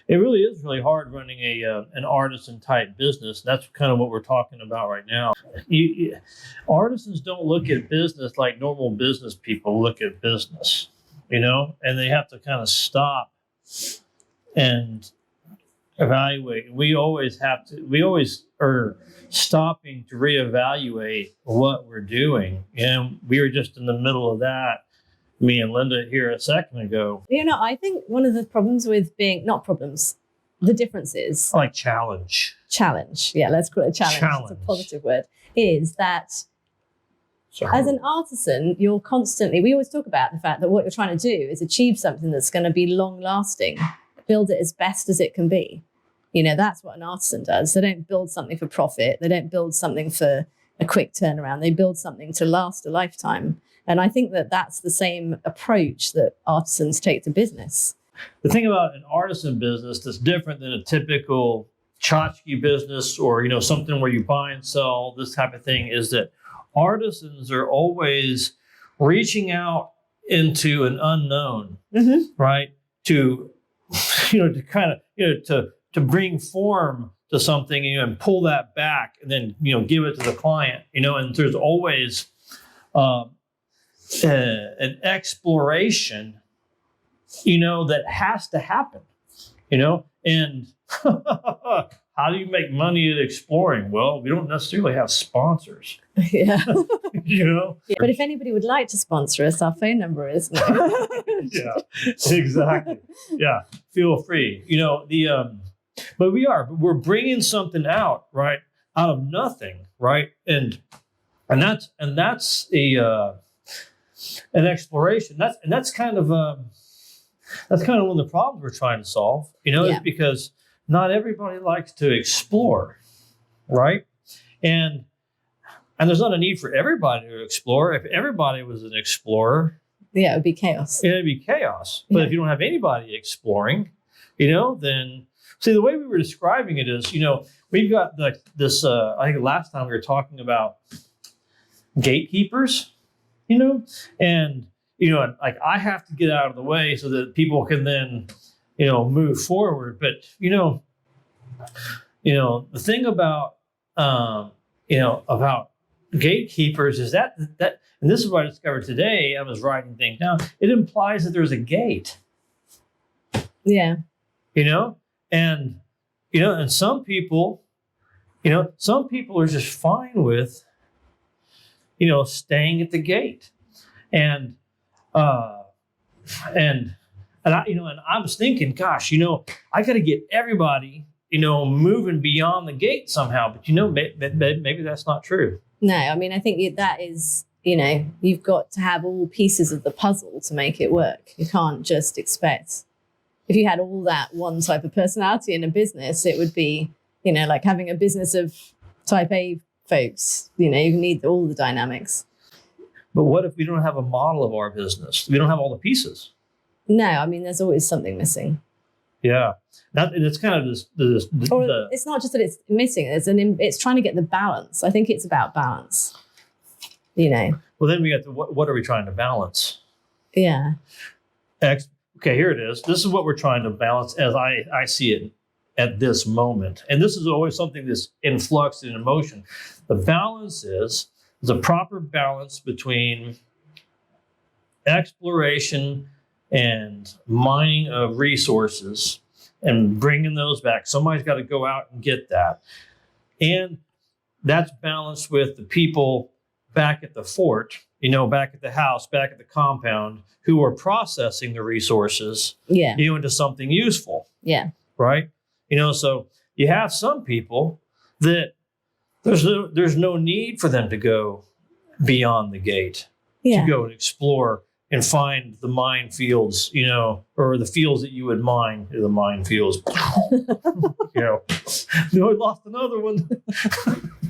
It really is really hard running an artisan type business. That's kind of what we're talking about right now. Artisans don't look at business like normal business people look at business, and they have to kind of stop and evaluate. We always are stopping to reevaluate what we're doing. And we were just in the middle of that, me and Linda here a second ago. I think one of the problems with not problems, the differences. I like challenge. Challenge. Yeah, let's call it a challenge. It's a positive word. Is that as an artisan, we always talk about the fact that what you're trying to do is achieve something that's going to be long lasting, build it as best as it can be. That's what an artisan does. They don't build something for profit. They don't build something for a quick turnaround. They build something to last a lifetime. And I think that that's the same approach that artisans take to business. The thing about an artisan business that's different than a typical tchotchke business or, something where you buy and sell, this type of thing, is that artisans are always reaching out into an unknown, right? To kind of, to bring form to something, and pull that back and then, give it to the client, and there's always an exploration, that has to happen, and how do you make money at exploring? Well, we don't necessarily have sponsors. Yeah. Yeah. But if anybody would like to sponsor us, our phone number is. Yeah, exactly. Yeah. Feel free. But we're bringing something out, right? Out of nothing. Right. And that's an exploration. That's kind of one of the problems we're trying to solve, is because not everybody likes to explore, right? And there's not a need for everybody to explore. If everybody was an explorer, it would be chaos. It'd be chaos. But if you don't have anybody exploring, then see, the way we were describing it is, we've got this. I think last time we were talking about gatekeepers, and like I have to get out of the way so that people can then, move forward. But the thing about about gatekeepers is that, and this is what I discovered today. I was writing things down. It implies that there's a gate. Yeah. And some people are just fine with, staying at the gate, and I was thinking, gosh, I got to get everybody, moving beyond the gate somehow. But maybe that's not true. No, I mean, I think that is, you've got to have all pieces of the puzzle to make it work. You can't just expect. If you had all that one type of personality in a business, it would be, like having a business of type A folks. You need all the dynamics. But what if we don't have a model of our business? We don't have all the pieces. No, I mean, there's always something missing. Yeah. It's kind of it's not just that it's missing. It's trying to get the balance. I think it's about balance. Well, then we got what are we trying to balance? Yeah. Okay, here it is. This is what we're trying to balance as I see it at this moment. And this is always something that's in flux and in motion. The balance is a proper balance between exploration and mining of resources and bringing those back. Somebody's got to go out and get that. And that's balanced with the people back at the fort, back at the house, back at the compound, who are processing the resources, into something useful. Yeah. Right? So you have some people that there's no need for them to go beyond the gate, to go and explore and find the minefields, or the fields that you would mine, the minefields. No, I lost another one.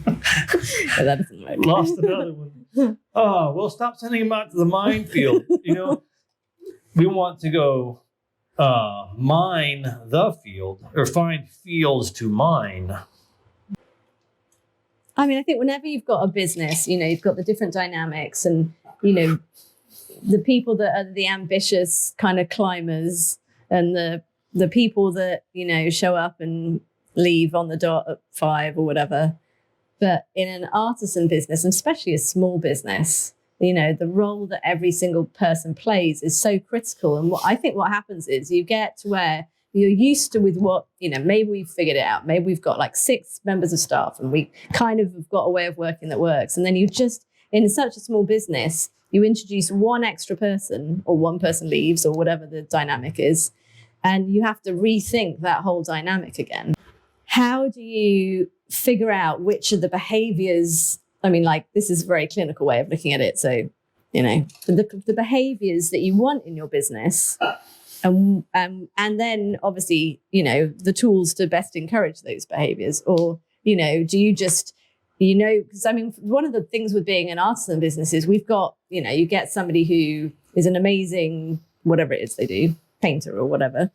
That doesn't work. Lost another one. Oh, well, stop sending them out to the minefield. We want to go mine the field, or find fields to mine. I mean, I think whenever you've got a business, you've got the different dynamics and, the people that are the ambitious kind of climbers and the the people that, show up and leave on the dot at 5 or whatever. But in an artisan business, and especially a small business, the role that every single person plays is so critical. And I think what happens is you get to where you're used to with what, maybe we've figured it out. Maybe we've got like 6 members of staff and we kind of have got a way of working that works. And then you just, in such a small business, you introduce one extra person or one person leaves or whatever the dynamic is. And you have to rethink that whole dynamic again. How do you figure out which of the behaviors, this is a very clinical way of looking at it. So, the behaviors that you want in your business and then obviously, the tools to best encourage those behaviors, or, do you just, because one of the things with being an artisan business is we've got, you get somebody who is an amazing, whatever it is they do, painter or whatever.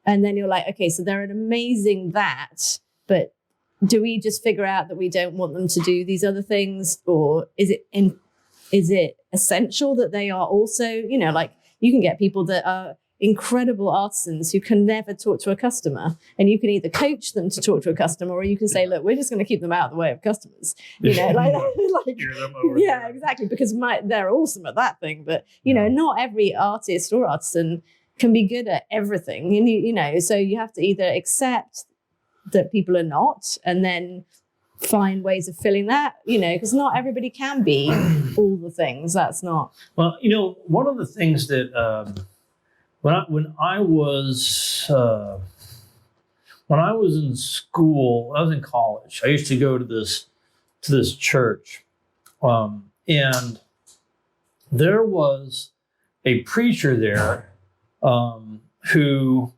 And then you're like, okay, so they're an amazing that, but do we just figure out that we don't want them to do these other things? Or is it essential that they are also, you can get people that are incredible artisans who can never talk to a customer, and you can either coach them to talk to a customer, or you can say, look, we're just going to keep them out of the way of customers, Hear them over yeah, there. exactly, because they're awesome at that thing, but not every artist or artisan can be good at everything, and so you have to either accept that people are not, and then find ways of filling that, because not everybody can be all the things. That's not. Well, one of the things that when I was in school, I was in college. I used to go to this church, and there was a preacher there who,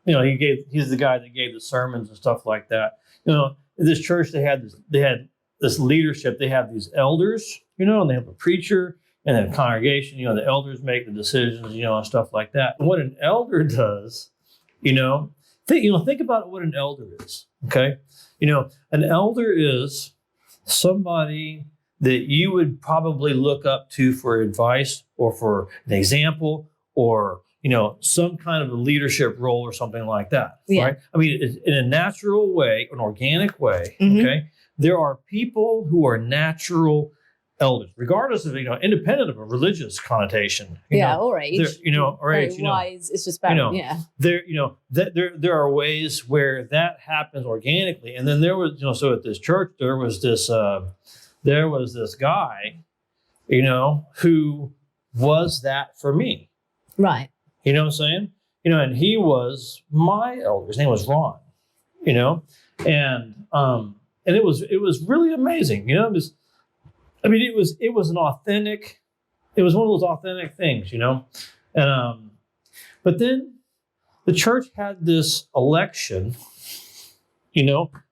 he's the guy that gave the sermons and stuff like that. In this church, they had this leadership. They have these elders, and they have a preacher and then a congregation. The elders make the decisions, and stuff like that. And what an elder does, think about what an elder is. Okay, an elder is somebody that you would probably look up to for advice or for an example, or some kind of a leadership role or something like that. Yeah. Right? In a natural way, an organic way. Mm-hmm. Okay, there are people who are natural elders, regardless of independent of a religious connotation. Or age. Or age. Wise. It's just about There are ways where that happens organically, and then there was so at this church there was this guy, who was that for me. Right. You know what I'm saying? And he was my elder. His name was Ron. And it was really amazing. It was an authentic. It was one of those authentic things. And but then the church had this election.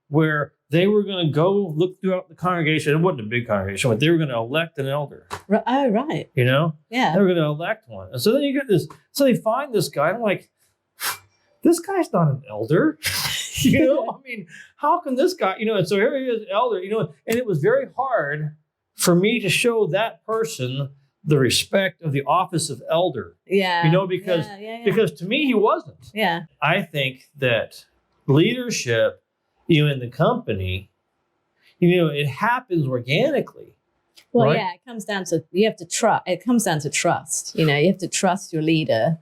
Where they were going to go look throughout the congregation. It wasn't a big congregation, but they were going to elect an elder. Oh, right. Yeah. They were going to elect one. And so then you get this. So they find this guy. And I'm like, this guy's not an elder. How can this guy, and so here he is, elder, and it was very hard for me to show that person the respect of the office of elder. Yeah. Because to me, he wasn't. Yeah. I think that leadership, in the company, it happens organically. Well, right? yeah, it comes down to, you have to trust. It comes down to trust. You have to trust your leader.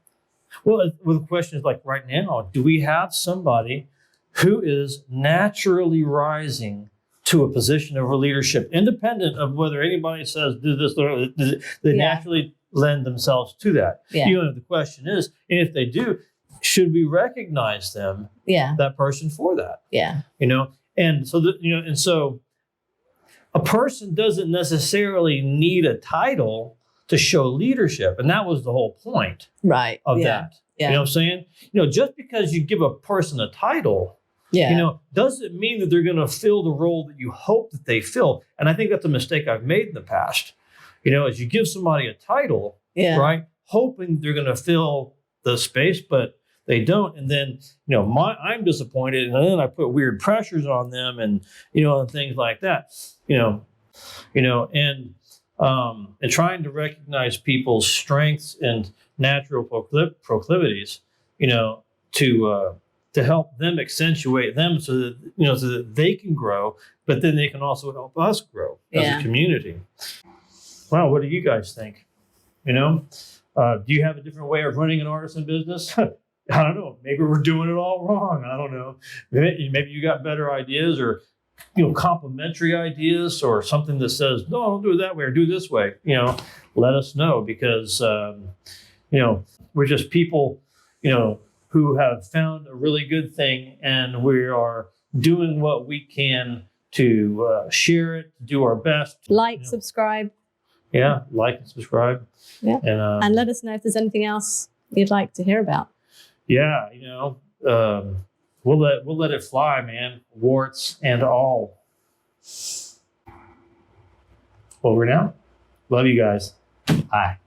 Well, the question is like right now, do we have somebody who is naturally rising to a position of leadership, independent of whether anybody says do this or they naturally lend themselves to that? Yeah. The question is, and if they do, should we recognize them, that person for that? Yeah. And so so a person doesn't necessarily need a title to show leadership, and that was the whole point, right, of that. Yeah. You know what I'm saying? Just because you give a person a title, doesn't mean that they're going to fill the role that you hope that they fill. And I think that's a mistake I've made in the past. As you give somebody a title, right, hoping they're going to fill the space, but they don't. And then, I'm disappointed, and then I put weird pressures on them, and and things like that. And trying to recognize people's strengths and natural proclivities, to help them accentuate them so that so that they can grow, but then they can also help us grow as a community. Wow, what do you guys think? Do you have a different way of running an artisan business? I don't know. Maybe we're doing it all wrong. I don't know. Maybe you got better ideas, or complementary ideas, or something that says, no, don't do it that way or do it this way. Let us know, because we're just people who have found a really good thing, and we are doing what we can to share it, do our best. Subscribe. Yeah, like and subscribe. Yeah, and let us know if there's anything else you'd like to hear about. Yeah, we'll let it fly, man. Warts and all. Over now. Love you guys. Bye.